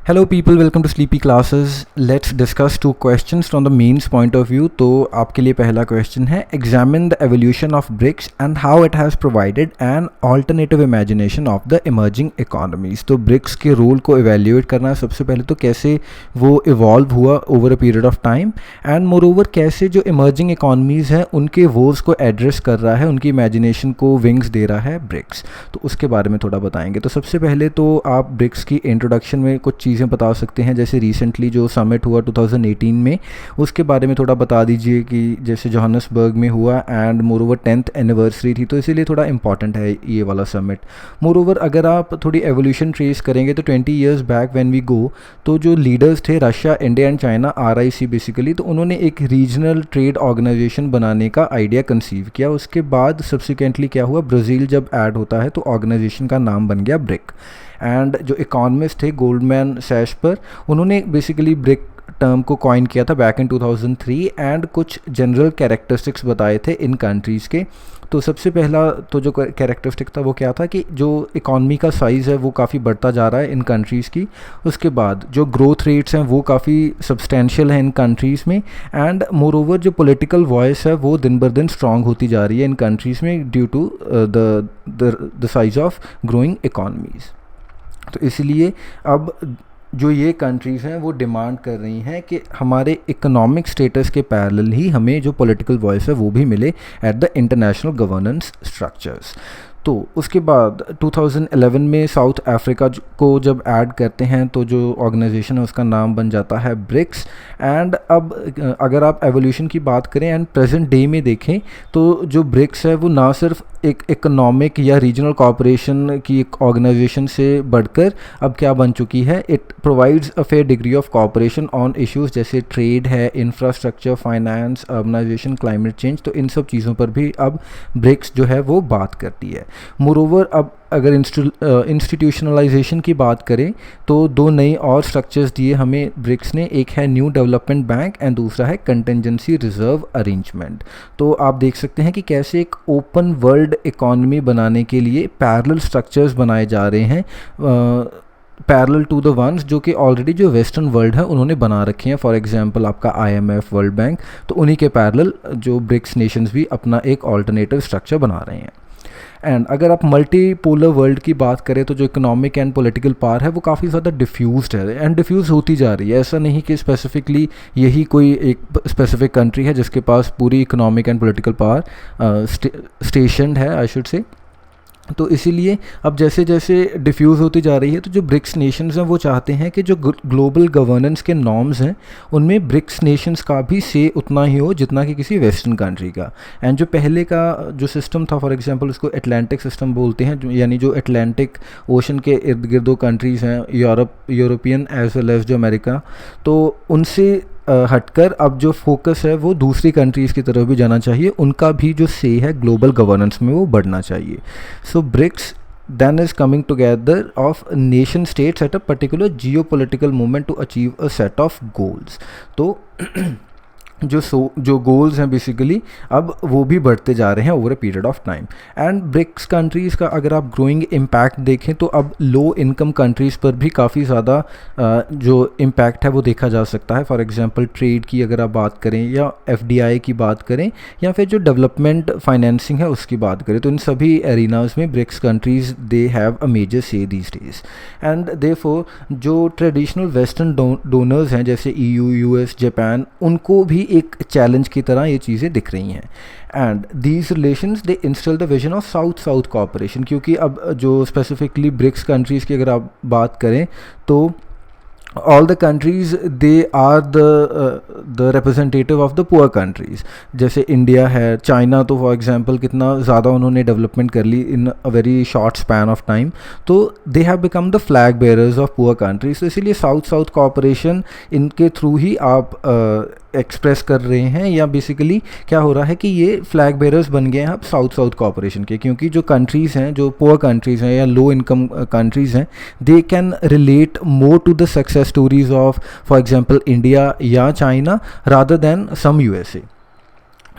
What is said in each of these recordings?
Hello people, welcome to Sleepy Classes. Let's discuss two questions from the mains point of view. तो आपके लिए पहला question है examine the evolution of BRICS and how it has provided an alternative imagination of the emerging economies. तो BRICS के role को evaluate करना है सबसे पहले, तो कैसे वो evolve हुआ over a period of time and moreover कैसे जो emerging economies हैं उनके woes को address कर रहा है, उनकी imagination को wings दे रहा है BRICS. तो उसके बारे में थोड़ा बताएंगे. तो सबसे पहले तो आप BRICS की इंट्रोडक्शन में कुछ चीज़ें बता सकते हैं, जैसे रिसेंटली जो समिट हुआ 2018 में उसके बारे में थोड़ा बता दीजिए कि जैसे जोहान्सबर्ग में हुआ एंड मोरओवर 10th एनिवर्सरी थी, तो इसीलिए थोड़ा इंपॉर्टेंट है ये वाला समिट. मोरओवर अगर आप थोड़ी एवोल्यूशन ट्रेस करेंगे तो 20 years back when we go, तो जो लीडर्स थे Russia, India and China, RIC basically, तो उन्होंने एक रीजनल ट्रेड ऑर्गेनाइजेशन बनाने का आइडिया कंसीव किया. उसके बाद सब्सिक्वेंटली क्या हुआ, ब्राज़ील जब ऐड होता है तो ऑर्गेनाइजेशन का नाम बन गया ब्रिक. एंड जो इकोनॉमिस्ट थे गोल्डमैन सैश पर, उन्होंने बेसिकली ब्रिक टर्म को कॉइन किया था बैक इन 2003 एंड कुछ जनरल कैरेक्टरिस्टिक्स बताए थे इन कंट्रीज़ के. तो सबसे पहला तो जो कैरेक्टरिस्टिक था वो क्या था कि जो इकॉनमी का साइज़ है वो काफ़ी बढ़ता जा रहा है इन कंट्रीज़ की. उसके बाद जो ग्रोथ रेट्स हैं वो काफ़ी सब्सटेंशियल हैं इन कंट्रीज़ में एंड मोर ओवर जो पॉलिटिकल वॉइस है वो दिन बर दिन स्ट्रॉन्ग होती जा रही है इन कंट्रीज़ में due to the size of growing economies. तो इसलिए अब जो ये कंट्रीज़ हैं वो डिमांड कर रही हैं कि हमारे इकोनॉमिक स्टेटस के पैरेलल ही हमें जो पॉलिटिकल वॉइस है वो भी मिले at the international governance structures. तो उसके बाद 2011 में साउथ अफ्रीका को जब ऐड करते हैं तो जो ऑर्गेनाइजेशन है उसका नाम बन जाता है ब्रिक्स. एंड अब अगर आप एवोल्यूशन की बात करें एंड प्रेजेंट डे में देखें तो जो ब्रिक्स है वो ना सिर्फ एक इकोनॉमिक या रीजनल कॉपरेशन की एक ऑर्गेनाइजेशन से बढ़कर अब क्या बन चुकी है, it provides a fair degree of cooperation on issues जैसे ट्रेड है, infrastructure, finance, urbanisation, climate change. तो इन सब चीज़ों पर भी अब ब्रिक्स जो है वो बात करती है. मोरोवर अब अगर इंस्टीट्यूशनलाइजेशन की बात करें तो दो नई और स्ट्रक्चर्स दिए हमें ब्रिक्स ने. एक है न्यू डेवलपमेंट बैंक एंड दूसरा है कंटिजेंसी रिजर्व अरेंजमेंट. तो आप देख सकते हैं कि कैसे एक ओपन वर्ल्ड इकॉनमी बनाने के लिए पैरेलल स्ट्रक्चर्स बनाए जा रहे हैं, पैरेलल टू द वंस जो कि ऑलरेडी जो वेस्टर्न वर्ल्ड है उन्होंने बना रखे हैं. फॉर एग्जांपल आपका IMF, वर्ल्ड बैंक, तो उन्हीं के पैरेलल जो ब्रिक्स नेशंस भी अपना एक ऑल्टरनेटिव स्ट्रक्चर बना रहे हैं. एंड अगर आप मल्टीपोलर वर्ल्ड की बात करें तो जो इकोनॉमिक एंड पॉलिटिकल पावर है वो काफ़ी ज़्यादा डिफ्यूज्ड है एंड डिफ्यूज़ होती जा रही है. ऐसा नहीं कि स्पेसिफिकली यही कोई एक स्पेसिफिक कंट्री है जिसके पास पूरी इकोनॉमिक एंड पॉलिटिकल पावर स्टेशनड है, आई शुड से. तो इसीलिए अब जैसे जैसे डिफ्यूज़ होती जा रही है तो जो ब्रिक्स नेशंस हैं वो चाहते हैं कि जो ग्लोबल गवर्नेंस के नॉर्म्स हैं उनमें ब्रिक्स नेशंस का भी से उतना ही हो जितना कि किसी वेस्टर्न कंट्री का. एंड जो पहले का जो सिस्टम था, फॉर एग्जांपल उसको अटलांटिक सिस्टम बोलते हैं, यानी जो अटलांटिक ओशन के इर्द गिर्द दो कंट्रीज़ हैं, यूरोपियन एज वेल एज जो अमेरिका, तो उनसे हटकर अब जो फोकस है वो दूसरी कंट्रीज़ की तरफ भी जाना चाहिए, उनका भी जो से है ग्लोबल गवर्नेंस में वो बढ़ना चाहिए. सो BRICS then is coming together of nation states at a particular geopolitical moment to achieve a set of goals. तो जो गोल्स हैं बेसिकली अब वो भी बढ़ते जा रहे हैं over a period of time. And BRICS countries का अगर आप ग्रोइंग इम्पैक्ट देखें तो अब लो इनकम कंट्रीज़ पर भी काफ़ी ज़्यादा जो इम्पैक्ट है वो देखा जा सकता है. फॉर एग्जांपल ट्रेड की अगर आप बात करें या FDI की बात करें या फिर जो डेवलपमेंट फाइनेंसिंग है उसकी बात करें, तो इन सभी एरिनाज में BRICS countries they have a major से दीज डेज. एंड देयरफॉर जो ट्रेडिशनल वेस्टर्न डोनर्स हैं जैसे EU, US, जापान, उनको भी एक चैलेंज की तरह ये चीज़ें दिख रही हैं. And these relations they instil the vision of south south cooperation, क्योंकि अब जो स्पेसिफिकली ब्रिक्स कंट्रीज़ की अगर आप बात करें तो all the countries they are the representative of the poor countries. जैसे इंडिया है, चाइना, तो फॉर एग्जांपल कितना ज़्यादा उन्होंने डेवलपमेंट कर ली in a very short span of time, तो they have become the flag bearers of poor countries. तो इसीलिए साउथ साउथ कॉपरेशन इनके थ्रू ही आप एक्सप्रेस कर रहे हैं, या बेसिकली क्या हो रहा है कि ये फ्लैग बेयरर्स बन गए हैं अब साउथ साउथ कॉपरेशन के, क्योंकि जो कंट्रीज़ हैं, जो पुअर कंट्रीज़ हैं या लो इनकम कंट्रीज़ हैं, they can relate more to the success stories of for example India या China rather than some USA.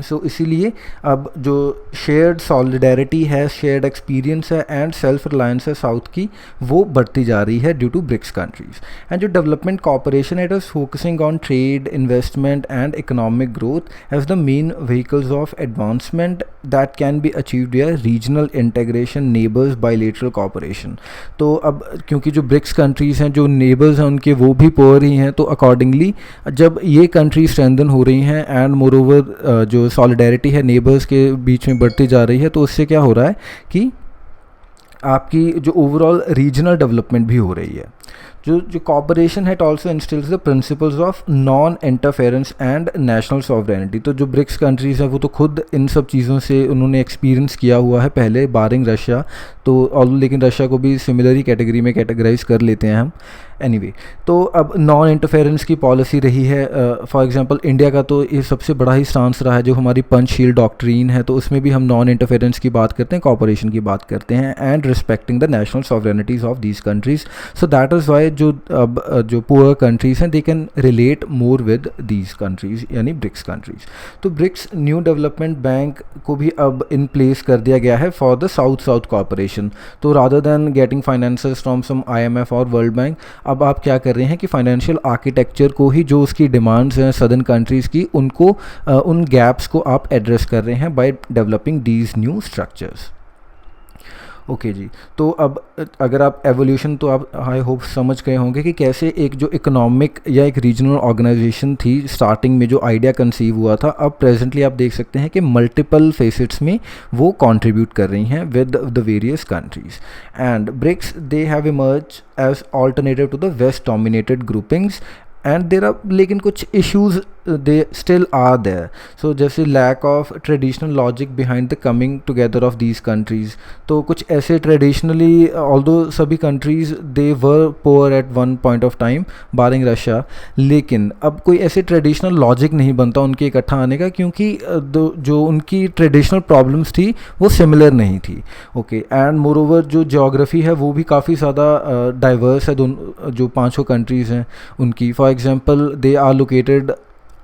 इसीलिए अब जो शेयर्ड सॉलिडेरिटी है, शेयर्ड एक्सपीरियंस है एंड सेल्फ रिलायंस है साउथ की, वो बढ़ती जा रही है due to BRICS countries. And जो development cooperation it is focusing on trade, investment and economic growth as the main vehicles of advancement that can be achieved bye regional integration, neighbours, bilateral cooperation. तो अब क्योंकि जो BRICS countries हैं, जो neighbours हैं उनके, वो भी पुअर ही हैं, तो अकॉर्डिंगली जब ये कंट्री स्ट्रेंथन हो रही हैं एंड मोर ओवर जो सॉलिडेरिटी है नेबर्स के बीच में बढ़ती जा रही है, तो उससे क्या हो रहा है कि आपकी जो ओवरऑल रीजनल डेवलपमेंट भी हो रही है। जो कॉपरेशन है it also instils the principles of non interference and national sovereignty. तो जो ब्रिक्स कंट्रीज़ हैं वो तो खुद इन सब चीज़ों से उन्होंने एक्सपीरियंस किया हुआ है पहले, बारिंग रशिया, तो लेकिन रशिया को भी सिमिलर ही कैटेगरी में कैटेगराइज कर लेते हैं हम। एनीवे, तो अब नॉन इंटरफेरेंस की पॉलिसी रही है। फॉर एग्जांपल इंडिया का तो ये सबसे बड़ा ही स्टांस रहा है, जो हमारी पंचशील डॉक्ट्रीन है, तो उसमें भी हम नॉन इंटरफेरेंस की बात करते हैं, कॉपरेशन की बात करते हैं and respecting the national sovereignties of these countries. So that is why जो पुअर कंट्रीज़ हैं they can relate more with these countries, यानी ब्रिक्स कंट्रीज़। तो ब्रिक्स न्यू डेवलपमेंट बैंक को भी अब इन प्लेस कर दिया गया है for the south south cooperation. तो rather than getting finances from some IMF और वर्ल्ड बैंक, अब आप क्या कर रहे हैं कि फाइनेंशियल आर्किटेक्चर को ही, जो उसकी डिमांड्स हैं सदर्न कंट्रीज़ की, उनको उन गैप्स को आप एड्रेस कर रहे हैं by developing these new structures. Okay जी, तो अब अगर आप एवोल्यूशन, तो आप आई होप समझ गए होंगे कि कैसे एक जो इकोनॉमिक या एक रीजनल ऑर्गेनाइजेशन थी स्टार्टिंग में जो आइडिया कंसीव हुआ था, अब प्रेजेंटली आप देख सकते हैं कि मल्टीपल फेसेट्स में वो कंट्रीब्यूट कर रही हैं with the various countries. And BRICS they have emerge as alternative to the west dominated groupings and there are, लेकिन कुछ issues they still are there. So जैसे lack of traditional logic behind the coming together of these countries. तो कुछ ऐसे traditionally, although सभी countries they were poor at one point of time barring Russia, लेकिन अब कोई ऐसे ट्रेडिशनल लॉजिक नहीं बनता उनके इकट्ठा आने का, क्योंकि जो उनकी ट्रेडिशनल प्रॉब्लम्स थी वो सिमिलर नहीं थी। ओके, एंड मोर ओवर जो जोग्राफ़ी है वो भी काफ़ी ज़्यादा डाइवर्स है, दोनों जो पाँचों कंट्रीज़ हैं उनकी। For example they are located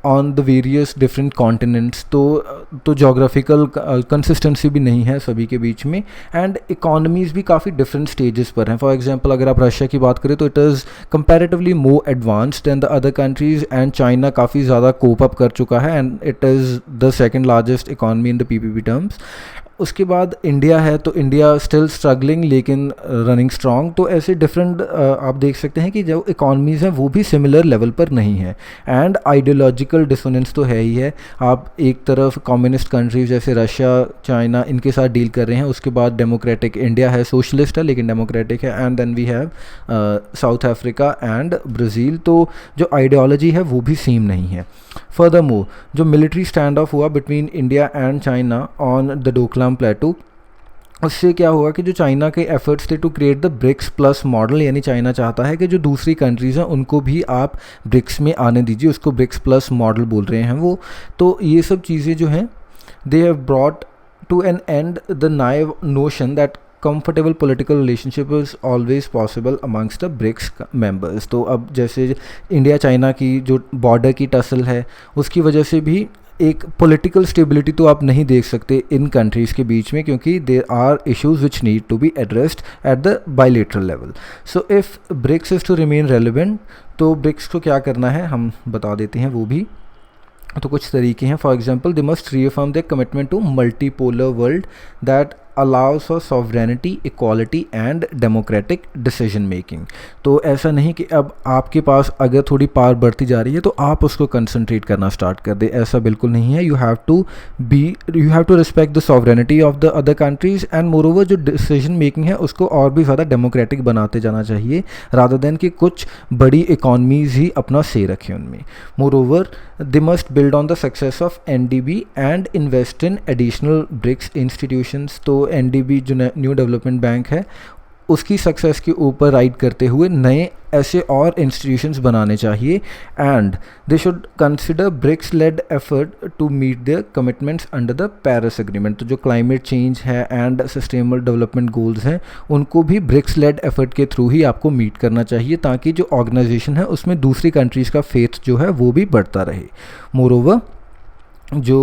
on the various different continents, तो जोग्राफिकल कंसिस्टेंसी भी नहीं है सभी के बीच में, एंड इकोनॉमीज़ भी काफ़ी डिफरेंट स्टेजेस पर हैं। फॉर एग्जांपल अगर आप रशिया की बात करें तो it is comparatively more advanced than the other countries, and China काफ़ी ज़्यादा कोप अप कर चुका है and it is the second largest economy in the PPP terms. उसके बाद इंडिया है, तो इंडिया स्टिल स्ट्रगलिंग लेकिन रनिंग स्ट्रॉन्ग। तो ऐसे डिफरेंट आप देख सकते हैं कि जो इकॉनमीज़ हैं वो भी सिमिलर लेवल पर नहीं है, एंड आइडियोलॉजिकल डिसोनेंस तो है ही है। आप एक तरफ कम्युनिस्ट कंट्रीज जैसे रशिया, चाइना, इनके साथ डील कर रहे हैं, उसके बाद डेमोक्रेटिक इंडिया है, सोशलिस्ट है लेकिन डेमोक्रेटिक है, and then we have South Africa and Brazil. तो जो आइडियोलॉजी है वो भी सेम नहीं है। फर्दरमोर जो मिलिट्री स्टैंड ऑफ हुआ between India and China on the Doklam plateau, उससे क्या हुआ कि जो चाइना के एफर्ट्स थे to create the BRICS plus model, यानी चाइना चाहता है कि जो दूसरी कंट्रीज़ हैं उनको भी आप ब्रिक्स में आने दीजिए, उसको ब्रिक्स प्लस मॉडल बोल रहे हैं वो। तो ये सब चीज़ें जो हैं they have brought to an end the naive notion that comfortable political relationship is always possible amongst the BRICS members. तो अब जैसे इंडिया चाइना की जो बॉर्डर की टसल है उसकी वजह से भी एक पॉलिटिकल स्टेबिलिटी तो आप नहीं देख सकते इन कंट्रीज़ के बीच में, क्योंकि there are issues which need to be addressed at the bilateral level. So if BRICS is to remain relevant, तो ब्रिक्स को क्या करना है हम बता देते हैं वो भी। तो कुछ तरीके हैं। For example they must reaffirm their commitment to multipolar world that allows for sovereignty, equality and democratic decision making. तो ऐसा नहीं कि अब आपके पास अगर थोड़ी पावर बढ़ती जा रही है तो आप उसको कंसंट्रेट करना स्टार्ट कर दे, ऐसा बिल्कुल नहीं है। You have to respect the sovereignty of the other countries, and moreover जो डिसीजन मेकिंग है उसको और भी ज़्यादा डेमोक्रेटिक बनाते जाना चाहिए, रादर देन कि कुछ बड़ी इकॉनमीज़ ही अपना से रखें उनमें। Moreover they must build on the success of NDB and invest in additional BRICS institutions. तो NDB जो न्यू डेवलपमेंट बैंक है उसकी सक्सेस के ऊपर राइड करते हुए नए ऐसे और इंस्टीट्यूशंस बनाने चाहिए, and they should consider BRICS led effort to meet their commitments under the Paris agreement. तो जो क्लाइमेट चेंज है एंड सस्टेनेबल डेवलपमेंट गोल्स हैं उनको भी ब्रिक्स लेड एफर्ट के थ्रू ही आपको मीट करना चाहिए, ताकि जो ऑर्गेनाइजेशन है उसमें दूसरी कंट्रीज़ का फेथ जो है वो भी बढ़ता रहे। मोर ओवर जो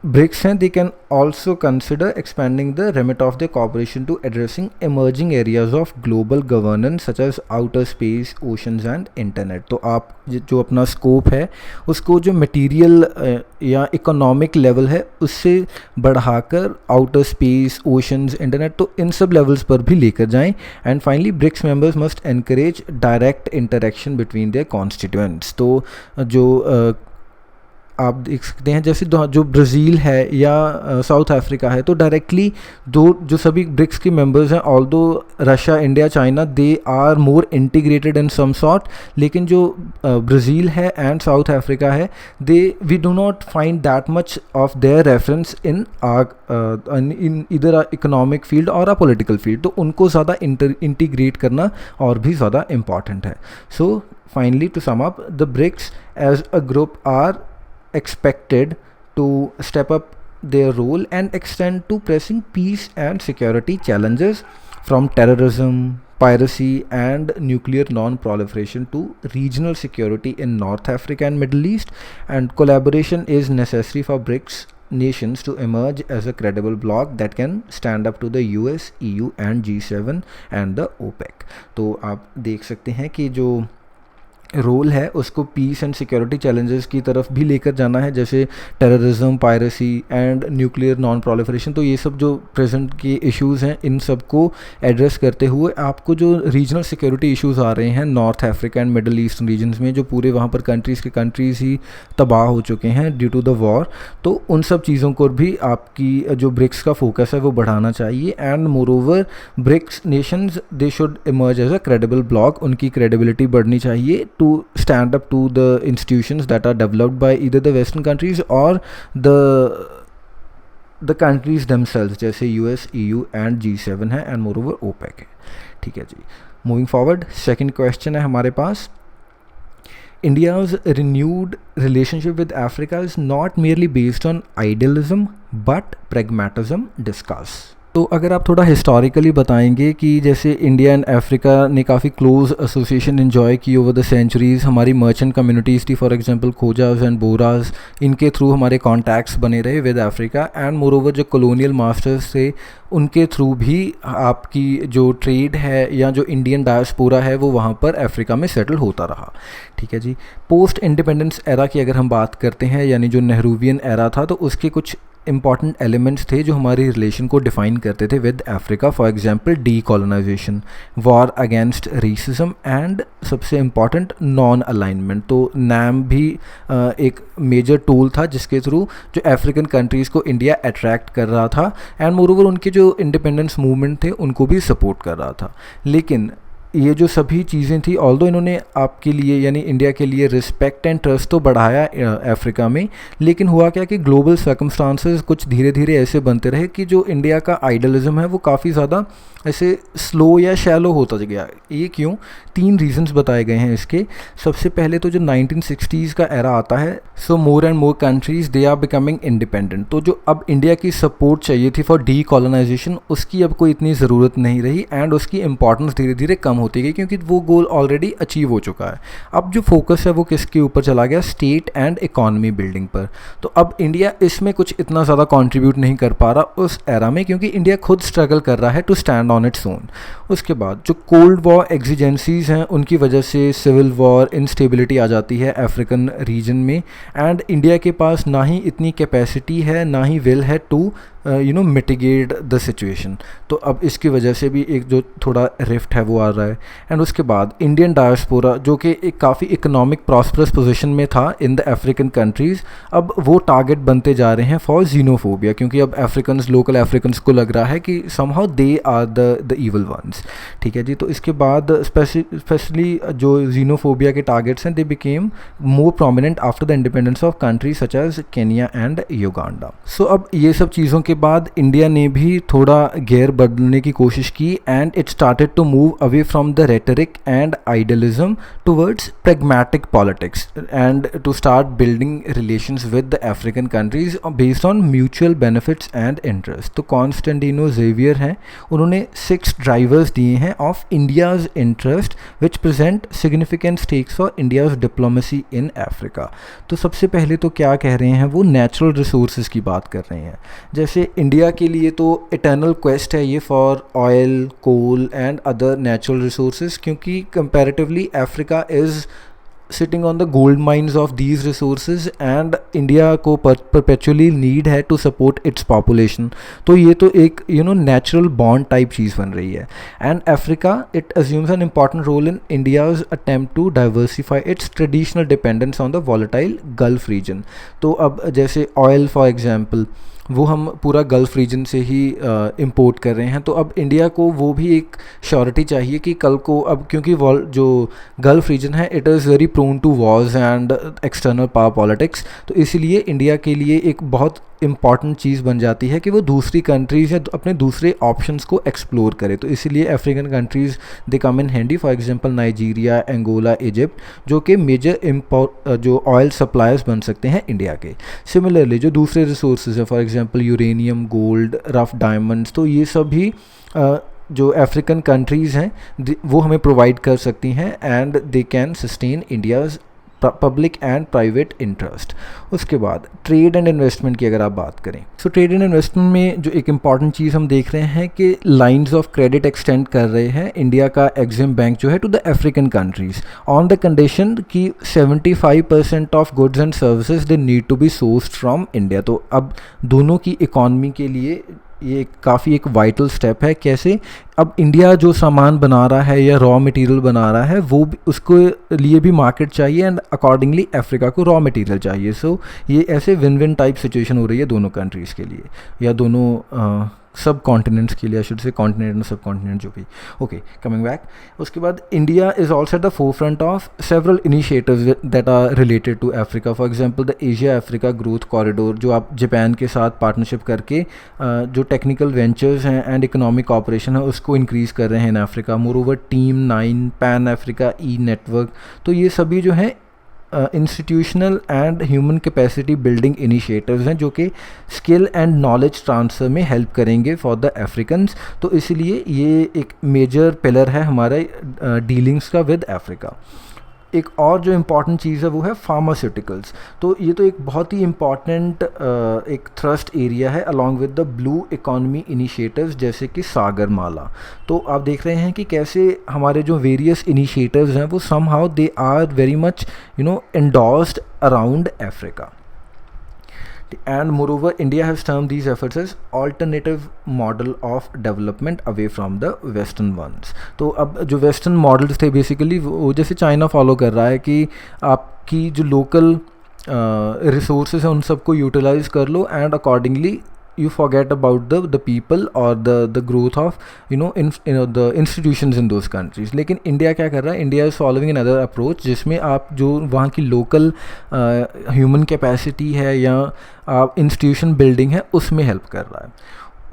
BRICS हैं, they can also consider expanding the remit of their cooperation to addressing emerging areas of global governance such as outer space, oceans and internet. तो आप जो अपना स्कोप है उसको जो मटेरियल या इकोनॉमिक लेवल है उससे बढ़ाकर आउटर स्पेस, ओशंस, इंटरनेट, तो इन सब लेवल्स पर भी लेकर जाएं. And finally BRICS members must encourage direct interaction between their constituents. तो जो आप देख सकते हैं जैसे जो ब्राज़ील है या साउथ अफ्रीका है, तो डायरेक्टली जो सभी ब्रिक्स के मेंबर्स हैं, although Russia, India, China, they are more integrated in some sort, लेकिन जो ब्राज़ील है एंड साउथ अफ्रीका है, we do not find that much of their reference in इधर इकोनॉमिक फील्ड और पॉलिटिकल फील्ड. तो उनको ज़्यादा इंटीग्रेट करना और भी ज़्यादा इम्पॉर्टेंट है. So finally to sum up, the BRICS as a group are expected to step up their role and extend to pressing peace and security challenges from terrorism, piracy and nuclear non-proliferation to regional security in North Africa and Middle East. And collaboration is necessary for BRICS nations to emerge as a credible bloc that can stand up to the US, EU and G7 and the OPEC. तो आप देख सकते हैं कि जो role है उसको piece and security challenges की तरफ भी लेकर जाना है, जैसे terrorism, piracy and nuclear non proliferation. तो ये सब जो प्रेजेंट के इश्यूज़ हैं, इन सब को एड्रेस करते हुए आपको जो रीजनल सिक्योरिटी इश्यूज़ आ रहे हैं North Africa and Middle Eastern regions में, जो पूरे वहाँ पर कंट्रीज़ ही तबाह हो चुके हैं ड्यू टू द वॉर, तो उन सब चीज़ों को भी आपकी जो ब्रिक्स का फोकस है वो बढ़ाना चाहिए. And moreover BRICS nations they should emerge as a credible bloc. उनकी क्रेडिबिलिटी बढ़नी चाहिए to stand up to the institutions that are developed by either the Western countries or the countries themselves, जैसे US, EU and G7 है and moreover OPEC है. ठीक है जी. Moving forward, second question है हमारे पास. India's renewed relationship with Africa is not merely based on idealism but pragmatism. Discuss. तो अगर आप थोड़ा हिस्टोरिकली बताएंगे कि जैसे इंडिया एंड अफ्रीका ने काफ़ी क्लोज एसोसिएशन इन्जॉय की ओवर द सेंचुरीज़. हमारी मर्चेंट कम्युनिटीज़ थी, फॉर एग्जांपल खोजाज एंड बोराज, इनके थ्रू हमारे कॉन्टैक्ट्स बने रहे with Africa. And moreover जो कॉलोनियल मास्टर्स थे उनके थ्रू भी आपकी जो ट्रेड है या जो इंडियन डायस्पोरा है वो वहाँ पर अफ्रीका में सेटल होता रहा. ठीक है जी. पोस्ट इंडिपेंडेंस एरा की अगर हम बात करते हैं, यानी जो नेहरूवियन एरा था, तो उसके कुछ इंपॉर्टेंट एलिमेंट्स थे जो हमारी रिलेशन को डिफ़ाइन करते थे with Africa. For example decolonisation, war against racism and सबसे इम्पॉर्टेंट नॉन अलाइनमेंट. तो नैम भी एक मेजर टूल था जिसके थ्रू जो अफ्रीकन कंट्रीज़ को इंडिया अट्रैक्ट कर रहा था एंड मोर ओवर उनके जो इंडिपेंडेंस मूवमेंट थे उनको भी सपोर्ट कर रहा था. लेकिन ये जो सभी चीज़ें थी, ऑल्दो इन्होंने आपके लिए यानी इंडिया के लिए रिस्पेक्ट एंड ट्रस्ट तो बढ़ाया अफ्रीका में, लेकिन हुआ क्या कि ग्लोबल सर्कमस्टांसेस कुछ धीरे धीरे ऐसे बनते रहे कि जो इंडिया का आइडलिज्म है वो काफ़ी ज़्यादा ऐसे स्लो या शैलो होता गया. ये क्यों? 3 रीजंस बताए गए हैं इसके. सबसे पहले तो जो 1960s का एरा आता है, so more and more countries they are becoming independent. तो जो अब इंडिया की सपोर्ट चाहिए थी फॉर डी कॉलोनाइजेशन, उसकी अब कोई इतनी ज़रूरत नहीं रही एंड उसकी इंपॉर्टेंस धीरे धीरे कम होती गई क्योंकि वो गोल ऑलरेडी अचीव हो चुका है. अब जो फोकस है वो किसके ऊपर चला गया? स्टेट एंड इकॉनमी बिल्डिंग पर. तो अब इंडिया इसमें कुछ इतना ज़्यादा कंट्रीब्यूट नहीं कर पा रहा उस एरा में, क्योंकि इंडिया खुद स्ट्रगल कर रहा है to stand on its own. उसके बाद जो कोल्ड वॉर एग्जिजेंसीज हैं उनकी वजह से सिविल वॉर, इंस्टेबिलिटी आ जाती है अफ्रीकन रीजन में एंड इंडिया के पास ना ही इतनी कैपेसिटी है ना ही विल है टू मिटिगेट द सिचुएशन. तो अब इसकी वजह से भी एक जो थोड़ा रिफ्ट है वो आ रहा है. एंड उसके बाद इंडियन डायस्पोरा जो कि एक काफ़ी इकोनॉमिक प्रॉस्परस पोजीशन में था इन द अफ्रीकन कंट्रीज़, अब वो टारगेट बनते जा रहे हैं फॉर जीनोफोबिया, क्योंकि अब अफ्रीकन्स, लोकल अफ्रीकन्स को लग रहा है कि somehow they are the evil ones. ठीक है जी. तो इसके बाद स्पेशली जो जीनोफोबिया के टारगेट्स हैं they became more prominent after the independence of countries such as Kenya and Uganda. So अब ये सब चीज़ों के बाद इंडिया ने भी थोड़ा गियर बदलने की कोशिश की and it started to move away from the rhetoric and idealism towards pragmatic politics and to start building relations with the African countries based on mutual benefits and interests. तो कॉन्स्टेंटिनो Xavier हैं, उन्होंने 6 drivers दिए हैं of India's interest which present significant stakes for India's diplomacy in Africa. तो सबसे पहले तो क्या कह रहे हैं, वो नेचुरल रिसोर्सेज की बात कर रहे हैं. जैसे इंडिया के लिए तो इटर्नल क्वेस्ट है ये for oil, coal and other natural resources, क्योंकि comparatively Africa is sitting on the gold mines of these resources and India को परपेचुअली नीड है टू सपोर्ट इट्स पॉपुलेशन. तो ये तो एक नेचुरल बॉन्ड टाइप चीज़ बन रही है. And Africa it assumes an important role in India's attempt to diversify its traditional dependence on the volatile Gulf region. तो अब जैसे ऑयल फॉर एग्जाम्पल, वो हम पूरा गल्फ़ रीजन से ही इंपोर्ट कर रहे हैं. तो अब इंडिया को वो भी एक श्योरिटी चाहिए कि कल को, अब क्योंकि जो गल्फ़ रीजन है it is very prone to wars and external power politics. तो इसीलिए इंडिया के लिए एक बहुत इम्पॉर्टेंट चीज़ बन जाती है कि वो दूसरी कंट्रीज़ या अपने दूसरे ऑप्शंस को एक्सप्लोर करे. तो इसीलिए African countries they come in handy. For example Nigeria, Angola, Egypt, जो कि मेजर जो ऑयल सप्लायर्स बन सकते हैं इंडिया के. सिमिलरली जो दूसरे रिसोर्सेज हैं, for example uranium, gold, rough diamonds, तो ये सब भी जो अफ्रीकन कंट्रीज़ हैं वो हमें प्रोवाइड कर सकती हैं and they can sustain India's public and private interest. उसके बाद ट्रेड एंड इन्वेस्टमेंट की अगर आप बात करें, सो ट्रेड एंड इन्वेस्टमेंट में जो एक इम्पॉर्टेंट चीज़ हम देख रहे हैं कि लाइंस ऑफ क्रेडिट एक्सटेंड कर रहे हैं इंडिया का एग्जिम बैंक जो है to the African countries on the condition कि 75% of goods and services they need to be sourced from India. तो अब दोनों की इकॉनमी के लिए ये काफ़ी एक वाइटल स्टेप है. कैसे, अब इंडिया जो सामान बना रहा है या रॉ मटेरियल बना रहा है वो उसको लिए भी मार्केट चाहिए एंड अकॉर्डिंगली अफ्रीका को रॉ मटेरियल चाहिए. सो ये ऐसे विन विन टाइप सिचुएशन हो रही है दोनों कंट्रीज़ के लिए या दोनों सब कॉन्टिनेंट्स के लिए, आई शुड से कॉन्टिनेंट और सब कॉन्टिनेंट जो भी. ओके, कमिंग बैक, उसके बाद India is also at the forefront of several initiatives that are related to Africa. For example the Asia Africa growth corridor, जो आप जापान के साथ पार्टनरशिप करके जो टेक्निकल वेंचर्स हैं एंड इकोनॉमिक कॉपरेशन है उसको इंक्रीज़ कर रहे हैं in Africa. Moreover team 9, pan Africa e network, तो ये सभी जो हैं institutional and human capacity building initiatives हैं जो कि स्किल एंड नॉलेज ट्रांसफ़र में हेल्प करेंगे फॉर द अफ्रीकन्स. तो इसलिए ये एक मेजर पिलर है हमारे डीलिंग्स का विद अफ्रीका. एक और जो इम्पॉर्टेंट चीज़ है वो है फार्मास्यूटिकल्स. तो ये तो एक बहुत ही इम्पॉर्टेंट एक थ्रस्ट एरिया है along with the blue economy initiatives जैसे कि सागरमाला. तो आप देख रहे हैं कि कैसे हमारे जो वेरियस इनिशिएटिव्स हैं वो somehow they are very much endorsed around Africa. And moreover, India has termed these efforts as alternative model of development away from the western ones. तो अब जो western models थे basically वो जैसे चाइना फॉलो कर रहा है कि आपकी जो लोकल रिसोर्सेज हैं उन सबको यूटिलाइज कर लो and accordingly you forget about the people or the growth of the institutions in those countries. लेकिन इंडिया क्या कर रहा है, India is following another approach जिसमें आप जो वहाँ की लोकल ह्यूमन कैपेसिटी है या इंस्टीट्यूशन बिल्डिंग है उसमें हेल्प कर रहा है.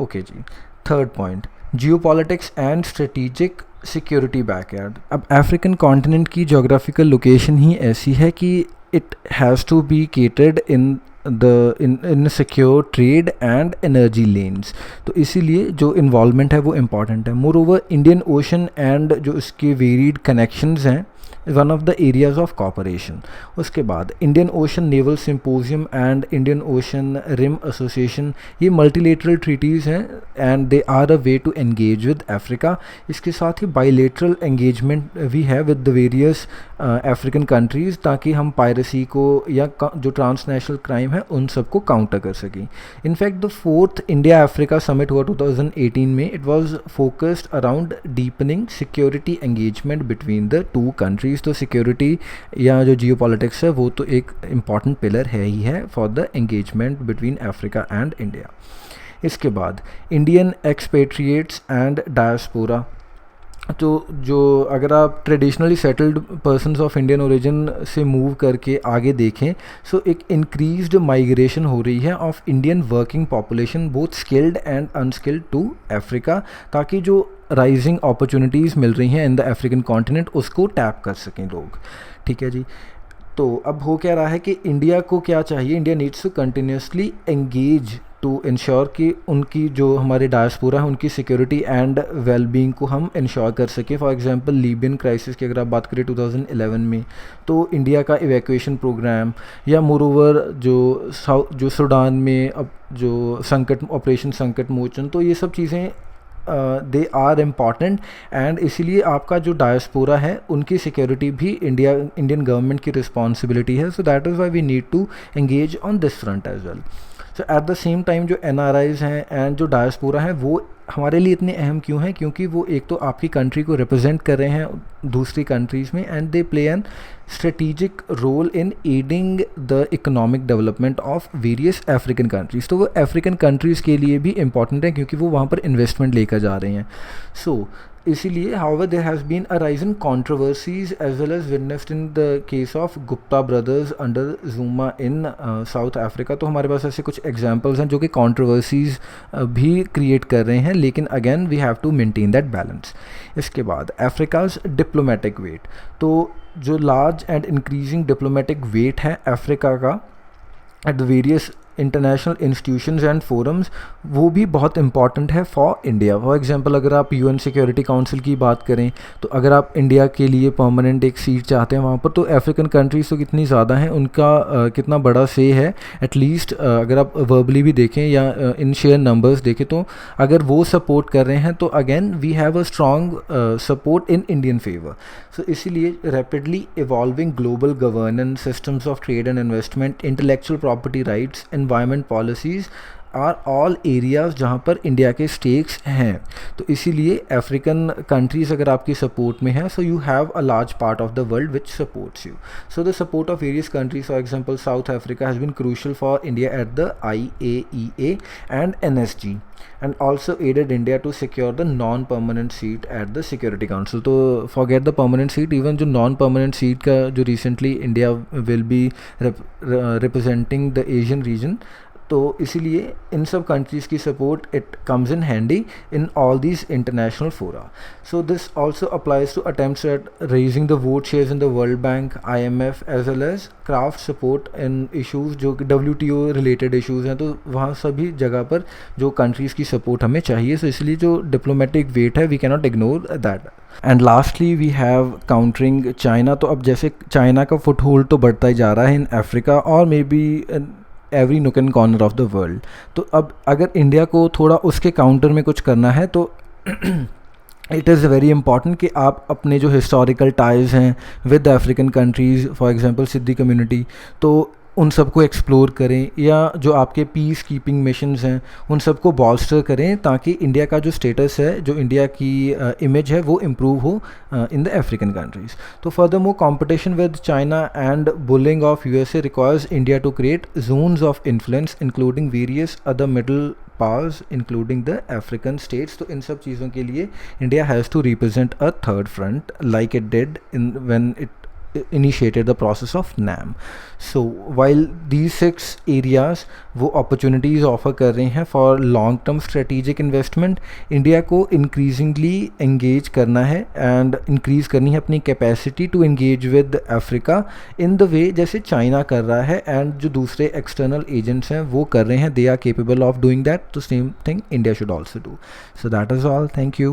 ओके जी, third point, geopolitics and strategic security backyard. अब अफ्रीकन कॉन्टिनेंट की जोग्राफिकल लोकेशन ही ऐसी है कि it has to be catered in secure trade and energy lanes. तो इसीलिए जो इन्वॉल्वमेंट है वो इम्पॉर्टेंट है. Moreover Indian Ocean and जो इसके वेरीड कनेक्शंस हैं one of the areas of cooperation. उसके बाद Indian Ocean naval symposium and Indian Ocean Rim Association, ये मल्टीलेटरल ट्रीटीज़ हैं and they are a way to engage with Africa. इसके साथ ही बाइलेटरल एंगेजमेंट भी है with the various African countries ताकि हम पायरेसी को या जो ट्रांसनेशनल क्राइम है उन सबको काउंटर कर सकें. In fact the 4th India Africa summit हुआ 2018 में. It was focused around deepening security engagement between the two countries. तो सिक्योरिटी या जो जियो पॉलिटिक्स है वो तो एक इम्पॉर्टेंट पिलर है ही है for the engagement between Africa and India. इसके बाद इंडियन एक्सपेट्रिएट्स एंड डायस्पोरा. तो जो अगर आप traditionally settled persons of Indian origin से मूव करके आगे देखें, सो एक इंक्रीज्ड माइग्रेशन हो रही है of Indian working population both skilled and unskilled to Africa, ताकि जो राइजिंग अपॉर्चुनिटीज़ मिल रही हैं इन द अफ्रीकन कॉन्टिनेंट उसको टैप कर सकें लोग। ठीक है जी। तो अब हो क्या रहा है कि इंडिया को क्या चाहिए, India needs to continuously engage to ensure कि उनकी जो हमारे डायस्पोरा है उनकी सिक्योरिटी एंड वेलबींग को हम इंश्योर कर सकें। फॉर एग्जांपल लीबियन क्राइसिस की अगर आप बात करें 2011 में, तो इंडिया का इवैक्यूएशन प्रोग्राम, या मोरोवर जो सूडान में अब जो संकट ऑपरेशन संकट मोचन, तो ये सब चीज़ें दे आर इम्पॉर्टेंट, एंड इसीलिए आपका जो डायस्पोरा है उनकी सिक्योरिटी भी इंडियन गवर्नमेंट की रिस्पॉन्सिबिलिटी है। So that is why we need to engage on this front as well. So at the same time जो NRIs हैं एंड जो डायस्पोरा हैं वो हमारे लिए इतने अहम क्यों हैं, क्योंकि वो एक तो आपकी कंट्री को रिप्रेजेंट कर रहे हैं दूसरी कंट्रीज़ में, and they play an strategic role in aiding the economic development of various African countries. तो वो अफ्रीकन कंट्रीज़ के लिए भी इंपॉर्टेंट है क्योंकि वो वहाँ पर इन्वेस्टमेंट लेकर जा रहे हैं। सो इसीलिए however there has been a rise in controversies as well as witnessed in the case of Gupta brothers under Zuma in south Africa. तो हमारे पास ऐसे कुछ एग्जांपल्स हैं जो कि कॉन्ट्रोवर्सीज भी क्रिएट कर रहे हैं, लेकिन again we have to maintain that balance. इसके बाद अफ्रीकाज डिप्लोमेटिक वेट, तो जो large and increasing diplomatic weight है अफ्रीका का at the various international institutions and forums, वो भी बहुत इंपॉर्टेंट है फॉर इंडिया। फॉर एग्जांपल अगर आप UN सिक्योरिटी काउंसिल की बात करें, तो अगर आप इंडिया के लिए परमानेंट एक सीट चाहते हैं वहाँ पर, तो अफ्रीकन कंट्रीज़ तो कितनी ज़्यादा हैं, उनका कितना बड़ा से है एटलीस्ट अगर आप वर्बली भी देखें या इन शेयर नंबर्स देखें, तो अगर वो सपोर्ट कर रहे हैं तो again we have a strong support in Indian favour. So इसीलिए rapidly evolving global governance, systems of trade and investment, intellectual property rights, environment policies are all areas जहाँ पर इंडिया के स्टेक्स हैं। तो इसीलिए अफ्रीकन कंट्रीज़ अगर आपकी support में है, so you have a large part of the world which supports you. So the support of various countries, for example South Africa has been crucial for India at the IAEA and NSG, and also aided India to secure the non-permanent seat at the Security Council. तो forget the permanent seat, even जो non-permanent seat का जो recently India will be representing the Asian region, तो इसीलिए इन सब countries की support it comes in handy in all these international fora. So this also applies to attempts at raising the vote shares in the world bank, IMF, as well as craft support in issues जो कि WTO related issues हैं। तो वहाँ सभी जगह पर जो countries की सपोर्ट हमें चाहिए, सो इसलिए जो डिप्लोमेटिक वेट है we can not ignore that. And lastly we have countering China. तो अब जैसे चाइना का फुट होल्ड तो बढ़ता ही जा रहा है इन अफ्रीका और मे बी एवरी नुक and corner of the world, तो अब अगर इंडिया को थोड़ा उसके काउंटर में कुछ करना है तो इट इज़ वेरी इंपॉर्टेंट कि आप अपने जो हिस्टोरिकल टाइज हैं with African countries, for example Siddi community, तो उन सबको एक्सप्लोर करें, या जो आपके पीस कीपिंग मिशंस हैं उन सबको बॉल्स्टर करें, ताकि इंडिया का जो स्टेटस है, जो इंडिया की इमेज है, वो इम्प्रूव हो इन द अफ्रीकन कंट्रीज़। तो furthermore competition with China and bullying of USA requires India to create zones of influence including various other middle powers including the African states. तो इन सब चीज़ों के लिए India has to represent a third front like it did in when it initiated the process of NAM. So while these 6 areas वो opportunities offer कर रहे हैं for long term strategic investment, India को increasingly engage करना है and increase करनी है अपनी capacity to engage with Africa in the way जैसे चाइना कर रहा है and जो दूसरे external agents हैं वो कर रहे हैं, they are capable of doing that, the same thing India should also do. So that is all. Thank you.